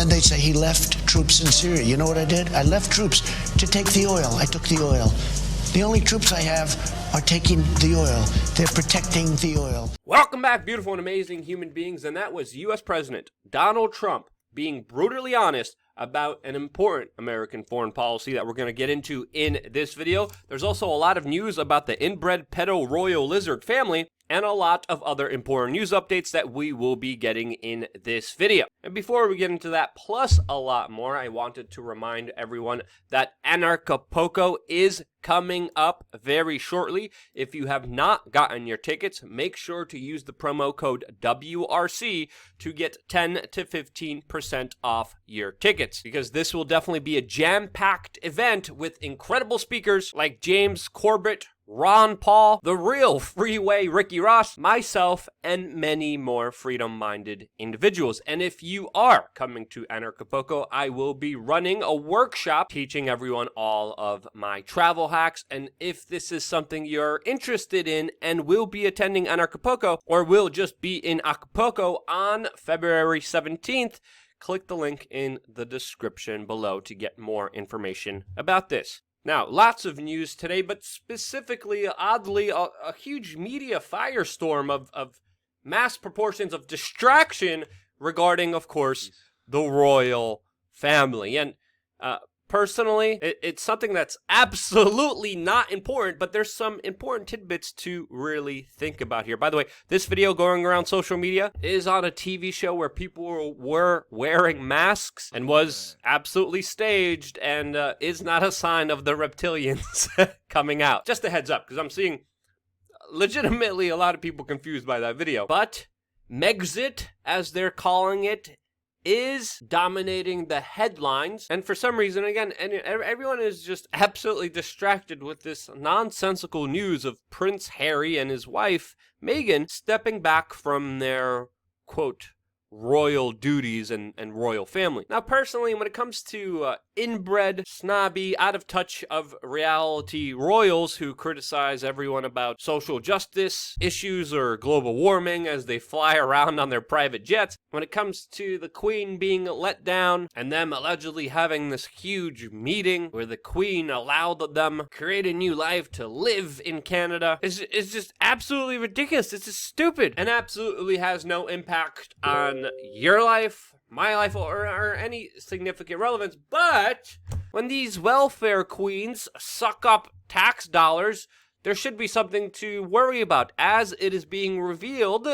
then they say he left troops in Syria. You know what I did? I left troops to take the oil. I took the oil. The only troops I have are taking the oil. They're protecting the oil. Welcome back, beautiful and amazing human beings. And that was U.S. President Donald Trump being brutally honest about an important American foreign policy that we're going to get into in this video. There's also a lot of news about the inbred pedo royal lizard family and a lot of other important news updates that we will be getting in this video. And before we get into that, plus a lot more, I wanted to remind everyone that Anarchapulco is coming up very shortly. If you have not gotten your tickets, make sure to use the promo code WRC to get 10 to 15% off your tickets, because this will definitely be a jam-packed event with incredible speakers like James Corbett, Ron Paul, the real freeway Ricky Ross, myself, and many more freedom-minded individuals. And if you are coming to Anarchapulco, I will be running a workshop teaching everyone all of my travel hacks. And if this is something you're interested in and will be attending Anarchapulco, or will just be in Acapulco on February 17th, click the link in the description below to get more information about this. Now, lots of news today, but specifically, oddly, a huge media firestorm of mass proportions of distraction regarding, of course, the royal family. And personally, it's something that's absolutely not important, but there's some important tidbits to really think about here. By the way, this video going around social media is on a TV show where people were wearing masks and was absolutely staged and is not a sign of the reptilians coming out. Just a heads up, because I'm seeing legitimately a lot of people confused by that video. But Megxit, as they're calling it, is dominating the headlines, and for some reason, again, everyone is just absolutely distracted with this nonsensical news of Prince Harry and his wife, Meghan, stepping back from their, quote, royal duties and royal family. Now, personally, when it comes to inbred, snobby, out of touch of reality royals who criticize everyone about social justice issues or global warming as they fly around on their private jets, when it comes to the Queen being let down and them allegedly having this huge meeting where the Queen allowed them create a new life to live in Canada, it's just absolutely ridiculous. It's just stupid and absolutely has no impact on your life, my life, or any significant relevance. But when these welfare queens suck up tax dollars, there should be something to worry about, as it is being revealed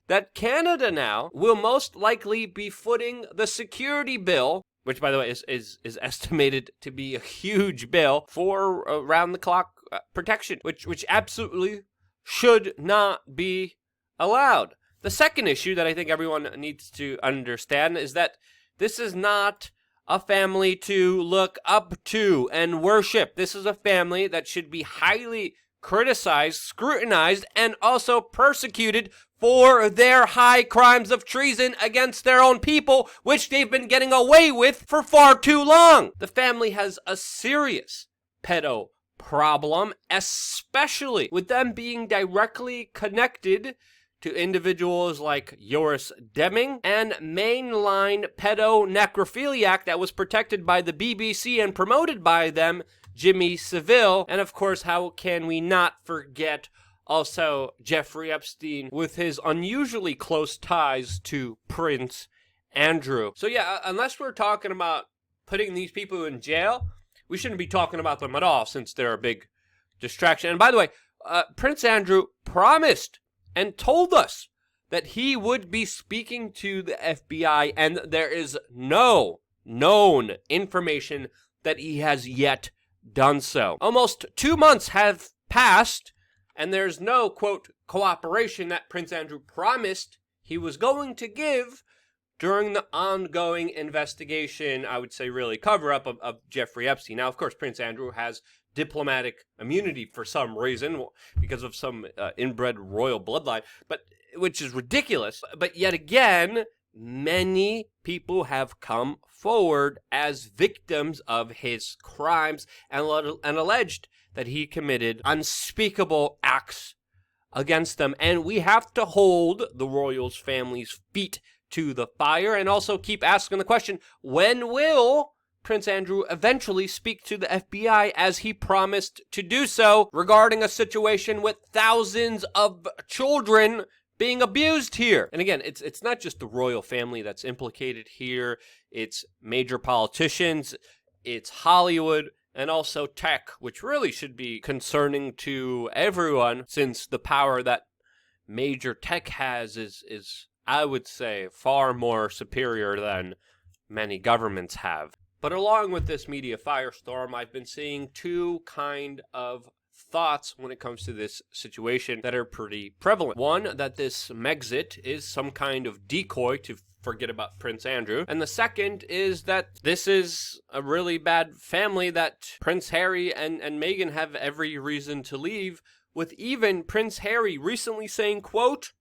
that Canada now will most likely be footing the security bill, which, by the way, is estimated to be a huge bill for round-the-clock protection, which absolutely should not be allowed. The second issue that I think everyone needs to understand is that this is not a family to look up to and worship. This is a family that should be highly criticized, scrutinized, and also persecuted for their high crimes of treason against their own people, which they've been getting away with for far too long. The family has a serious pedo problem, especially with them being directly connected to individuals like Joris Demming and mainline pedo-necrophiliac that was protected by the BBC and promoted by them, Jimmy Savile. And of course, how can we not forget also Jeffrey Epstein with his unusually close ties to Prince Andrew. So yeah, unless we're talking about putting these people in jail, we shouldn't be talking about them at all, since they're a big distraction. And by the way, Prince Andrew promised and told us that he would be speaking to the FBI, and there is no known information that he has yet done so. Almost 2 months have passed, and there's no, quote, cooperation that Prince Andrew promised he was going to give during the ongoing investigation, I would say really cover-up of Jeffrey Epstein. Now, of course, Prince Andrew has diplomatic immunity for some reason, because of some inbred royal bloodline, but which is ridiculous. But yet again, many people have come forward as victims of his crimes and alleged that he committed unspeakable acts against them. And we have to hold the royals' family's feet to the fire, and also keep asking the question, when will Prince Andrew eventually speak to the FBI as he promised to do so regarding a situation with thousands of children being abused here? And again, it's not just the royal family that's implicated here. It's major politicians, it's Hollywood, and also tech, which really should be concerning to everyone, since the power that major tech has is I would say far more superior than many governments have. But along with this media firestorm, I've been seeing two kind of thoughts when it comes to this situation that are pretty prevalent. One, that this Megxit is some kind of decoy to forget about Prince Andrew. And the second is that this is a really bad family that Prince Harry and Meghan have every reason to leave, with even Prince Harry recently saying, quote,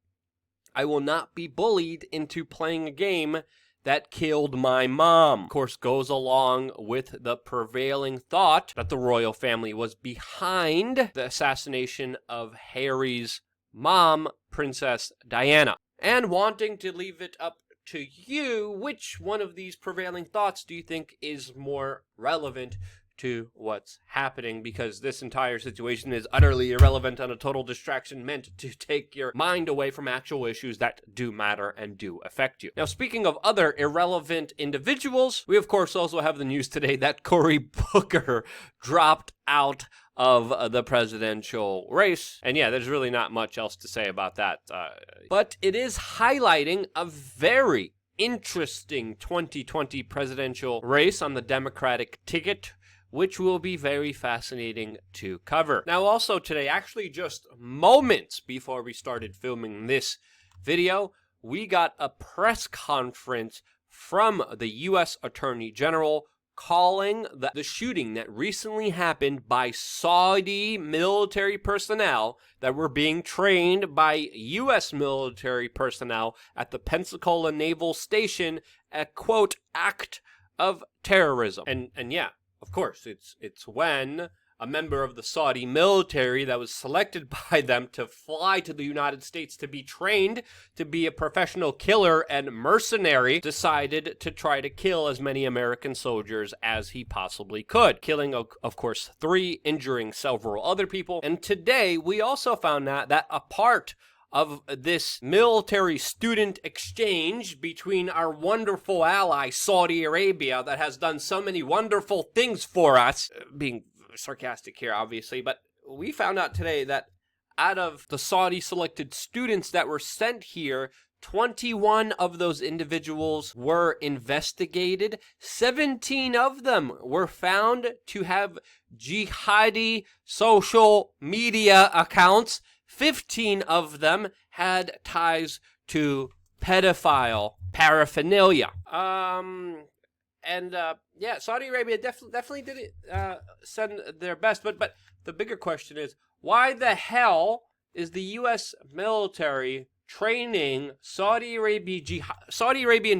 "I will not be bullied into playing a game that killed my mom." Of course, goes along with the prevailing thought that the royal family was behind the assassination of Harry's mom, Princess Diana. And wanting to leave it up to you, which one of these prevailing thoughts do you think is more relevant to what's happening? Because this entire situation is utterly irrelevant and a total distraction meant to take your mind away from actual issues that do matter and do affect you. Now, speaking of other irrelevant individuals, we of course also have the news today that Cory Booker dropped out of the presidential race. And yeah, there's really not much else to say about that. But it is highlighting a very interesting 2020 presidential race on the Democratic ticket, which will be very fascinating to cover. Now, also today, actually just moments before we started filming this video, we got a press conference from the U.S. Attorney General calling the shooting that recently happened by Saudi military personnel that were being trained by U.S. military personnel at the Pensacola Naval Station a, quote, act of terrorism. And yeah, of course, it's when a member of the Saudi military that was selected by them to fly to the United States to be trained to be a professional killer and mercenary decided to try to kill as many American soldiers as he possibly could, killing, of course, 3, injuring several other people. And today, we also found out that a part of this military student exchange between our wonderful ally, Saudi Arabia, that has done so many wonderful things for us, being sarcastic here, obviously, but we found out today that out of the Saudi selected students that were sent here, 21 of those individuals were investigated. 17 of them were found to have jihadi social media accounts. 15 of them had ties to pedophile paraphernalia. Yeah, Saudi Arabia definitely did it, send their best. But the bigger question is, why the hell is the U.S. military training Saudi Arabian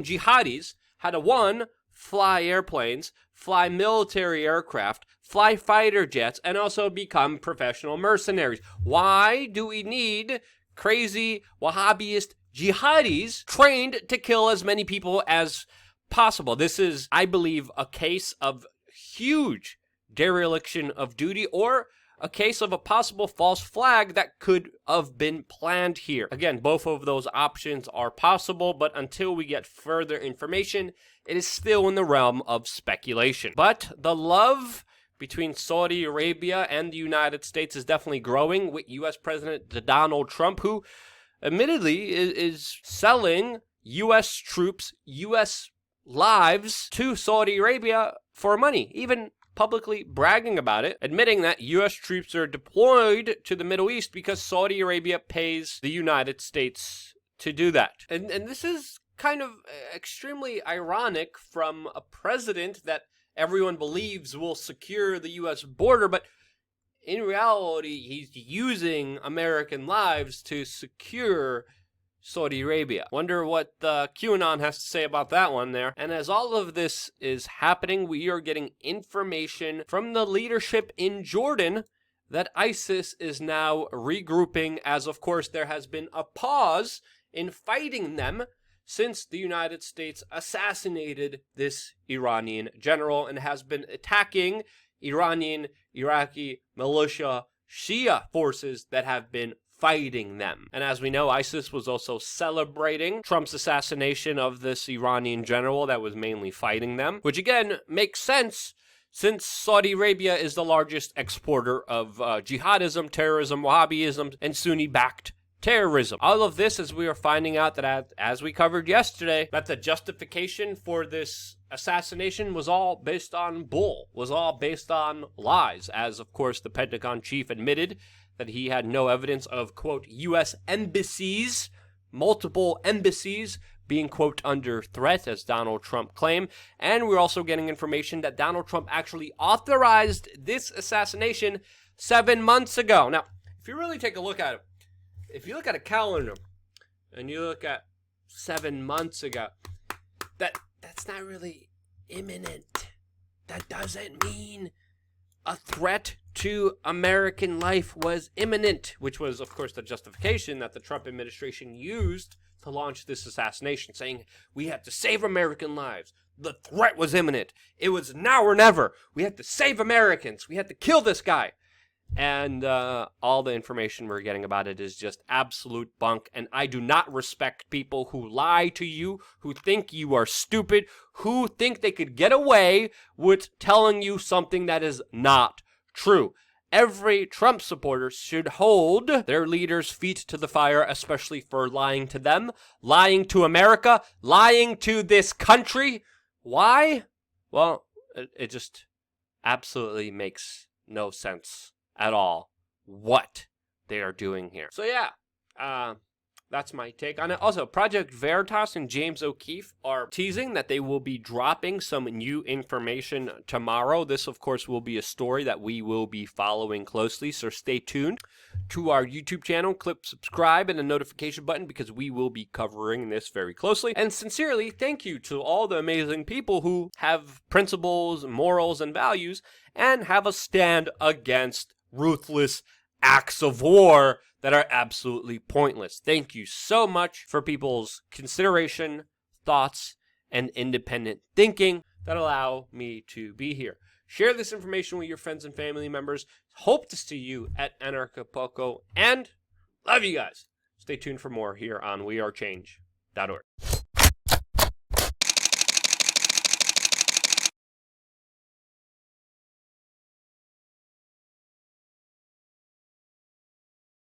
jihadis how to, 1, fly airplanes, fly military aircraft, fly fighter jets, and also become professional mercenaries? Why do we need crazy Wahhabist jihadis trained to kill as many people as possible? This is, I believe, a case of huge dereliction of duty, or a case of a possible false flag that could have been planned here. Again, both of those options are possible, but until we get further information, it is still in the realm of speculation. But the love between Saudi Arabia and the United States is definitely growing, with U.S. President Donald Trump, who admittedly is selling U.S. troops, U.S. lives to Saudi Arabia for money, even publicly bragging about it, admitting that U.S. troops are deployed to the Middle East because Saudi Arabia pays the United States to do that. And this is kind of extremely ironic from a president that everyone believes will secure the U.S. border, but in reality, he's using American lives to secure Saudi Arabia. Wonder what QAnon has to say about that one there. And as all of this is happening, we are getting information from the leadership in Jordan that ISIS is now regrouping, as of course there has been a pause in fighting them since the United States assassinated this Iranian general and has been attacking Iranian, Iraqi militia Shia forces that have been fighting them. And as we know, ISIS was also celebrating Trump's assassination of this Iranian general that was mainly fighting them, which again makes sense since Saudi Arabia is the largest exporter of jihadism, terrorism, Wahhabism, and Sunni-backed terrorism. All of this, as we are finding out that, as we covered yesterday, that the justification for this assassination was all based on bull, was all based on lies, as of course the Pentagon chief admitted that he had no evidence of, quote, U.S. embassies, multiple embassies, being, quote, under threat, as Donald Trump claimed. And we're also getting information that Donald Trump actually authorized this assassination 7 months ago. Now, if you really take a look at it, if you look at a calendar and you look at 7 months ago, that's not really imminent. That doesn't mean a threat to American life was imminent, which was, of course, the justification that the Trump administration used to launch this assassination, saying we have to save American lives. The threat was imminent. It was now or never. We have to save Americans. We have to kill this guy. And all the information we're getting about it is just absolute bunk. And I do not respect people who lie to you, who think you are stupid, who think they could get away with telling you something that is not true. Every Trump supporter should hold their leaders' feet to the fire, especially for lying to them, lying to America, lying to this country. Why? Well, it just absolutely makes no sense at all what they are doing here. So yeah, that's my take on it. Also, Project Veritas and James O'Keefe are teasing that they will be dropping some new information tomorrow. This, of course, will be a story that we will be following closely, so stay tuned to our YouTube channel. Click subscribe and the notification button because we will be covering this very closely. And sincerely, thank you to all the amazing people who have principles, morals, and values and have a stand against ruthless acts of war that are absolutely pointless. Thank you so much for people's consideration, thoughts, and independent thinking that allow me to be here. Share this information with your friends and family members. Hope to see you at Anarchapulco, and love you guys. Stay tuned for more here on wearechange.org.